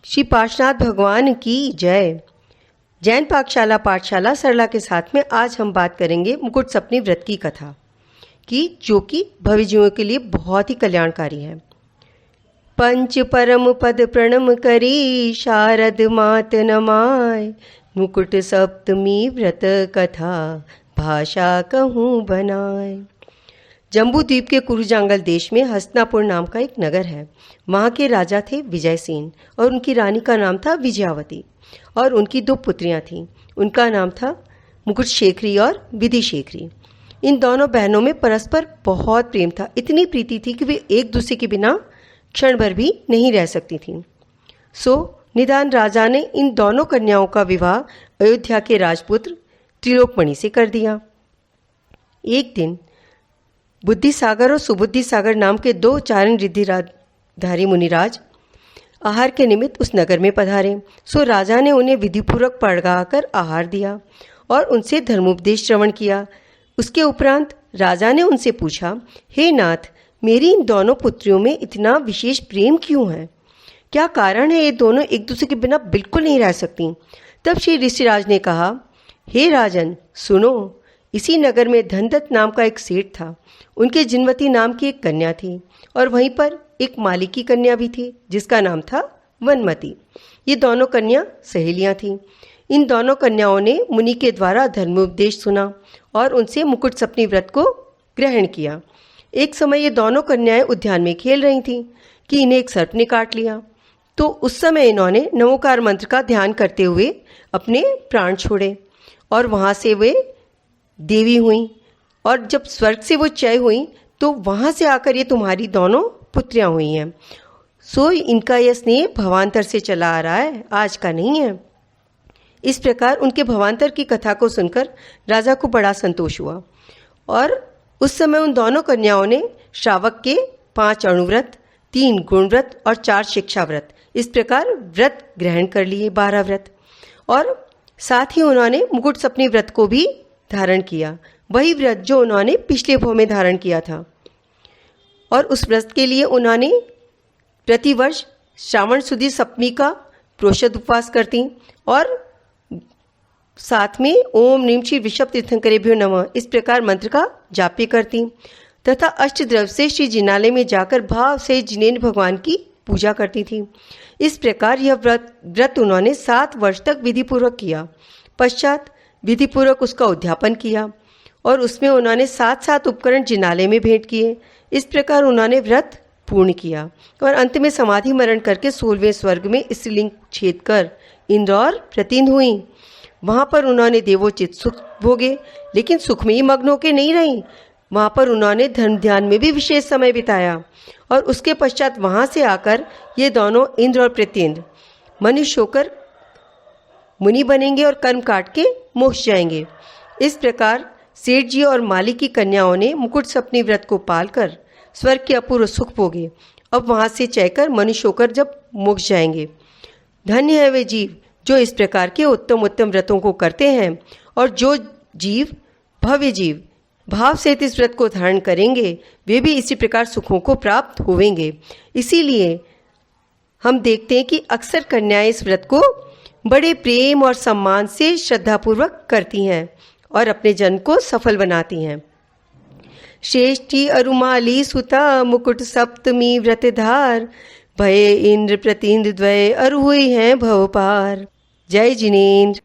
श्री पार्श्वनाथ भगवान की जय। जैन पाठशाला सरला के साथ में आज हम बात करेंगे मुकुट सपनी व्रत की कथा की, जो कि भविजीवों के लिए बहुत ही कल्याणकारी है। पंच परम पद प्रणम करी शारद मात नमाय, मुकुट सप्तमी व्रत कथा भाषा कहूँ बनाए। जम्बू द्वीप के कुरुजांगल देश में हस्तिनापुर नाम का एक नगर है। वहाँ के राजा थे विजयसेन और उनकी रानी का नाम था विजयावती और उनकी 2 पुत्रियाँ थीं। उनका नाम था मुकुटशेखरी और विधिशेखरी। इन दोनों बहनों में परस्पर बहुत प्रेम था। इतनी प्रीति थी कि वे एक दूसरे के बिना क्षण भर भी नहीं रह सकती थीं। सो निदान राजा ने इन दोनों कन्याओं का विवाह अयोध्या के राजपुत्र त्रिलोकमणि से कर दिया। एक दिन बुद्धि सागर और सुबुद्धि सागर नाम के 2 चारण रिद्धिधारी मुनिराज आहार के निमित्त उस नगर में पधारे। सो राजा ने उन्हें विधिपूर्वक पड़गाकर आहार दिया और उनसे धर्मोपदेश श्रवण किया। उसके उपरांत राजा ने उनसे पूछा, हे नाथ, मेरी इन दोनों पुत्रियों में इतना विशेष प्रेम क्यों है? क्या कारण है ये दोनों एक दूसरे के बिना बिल्कुल नहीं रह सकती? तब श्री ऋषिराज ने कहा, हे राजन सुनो, इसी नगर में धनदत्त नाम का एक सेठ था। उनके जिनवती नाम की एक कन्या थी और वहीं पर एक माली की कन्या भी थी जिसका नाम था वनमती। ये दोनों कन्या सहेलियां थीं। इन दोनों कन्याओं ने मुनि के द्वारा धर्मोपदेश सुना और उनसे मुकुट सपनी व्रत को ग्रहण किया। एक समय ये दोनों कन्याएं उद्यान में खेल रही थीं कि इन्हें एक सर्प ने काट लिया। तो उस समय इन्होंने नमोकार मंत्र का ध्यान करते हुए अपने प्राण छोड़े और वहाँ से वे देवी हुई। और जब स्वर्ग से वो चय हुई तो वहाँ से आकर ये तुम्हारी दोनों पुत्रियाँ हुई हैं। सो इनका यह स्नेह भवांतर से चला आ रहा है, आज का नहीं है। इस प्रकार उनके भवांतर की कथा को सुनकर राजा को बड़ा संतोष हुआ और उस समय उन दोनों कन्याओं ने श्रावक के 5 अणुव्रत, 3 गुणव्रत और 4 शिक्षा व्रत, इस प्रकार व्रत ग्रहण कर लिए, 12 व्रत। और साथ ही उन्होंने मुकुट सपनी व्रत को भी धारण किया, वही व्रत जो उन्होंने पिछले भव में धारण किया था। और उस व्रत के लिए उन्होंने प्रतिवर्ष श्रावण सुदी सप्तमी का प्रोषद उपवास करती और साथ में ओम नीम श्री विषभ तीर्थंकरेभ्यो नमः इस प्रकार मंत्र का जाप्य करती तथा अष्टद्रव्य से श्री जिनालय में जाकर भाव से जिनेन्द्र भगवान की पूजा करती थी। इस प्रकार यह व्रत उन्होंने 7 वर्ष तक विधिपूर्वक किया। पश्चात विधिपूर्वक उसका उद्यापन किया और उसमें उन्होंने 7 उपकरण जिनालय में भेंट किए। इस प्रकार उन्होंने व्रत पूर्ण किया और अंत में समाधि मरण करके 16वें स्वर्ग में स्त्रीलिंग छेद कर इंद्र और प्रतिंद हुई। वहाँ पर उन्होंने देवोचित सुख भोगे, लेकिन सुख में ही मग्न होकर नहीं रही। वहाँ पर उन्होंने धर्म ध्यान में भी विशेष समय बिताया और उसके पश्चात वहाँ से आकर ये दोनों इंद्र और प्रतिंद मनुष्य होकर मुनि बनेंगे और कर्म काट के मोक्ष जाएंगे। इस प्रकार सेठ जी और माली की कन्याओं ने मुकुट सपनी व्रत को पालकर स्वर्ग के अपूर्व सुख भोगे। अब वहाँ से चयकर मनुष्य होकर जब मोक्ष जाएंगे। धन्य है वे जीव जो इस प्रकार के उत्तम उत्तम व्रतों को करते हैं और जो जीव भव्य जीव भाव से इस व्रत को धारण करेंगे वे भी इसी प्रकार सुखों को प्राप्त होवेंगे। इसीलिए हम देखते हैं कि अक्सर कन्याएं इस व्रत को बड़े प्रेम और सम्मान से श्रद्धापूर्वक करती हैं और अपने जन्म को सफल बनाती हैं। श्रेष्ठी अरुमाली सुता मुकुट सप्तमी व्रतधार, भये इंद्र प्रतिंद द्वय अरु हुई हैं भव पार। जय जिनेन्द्र।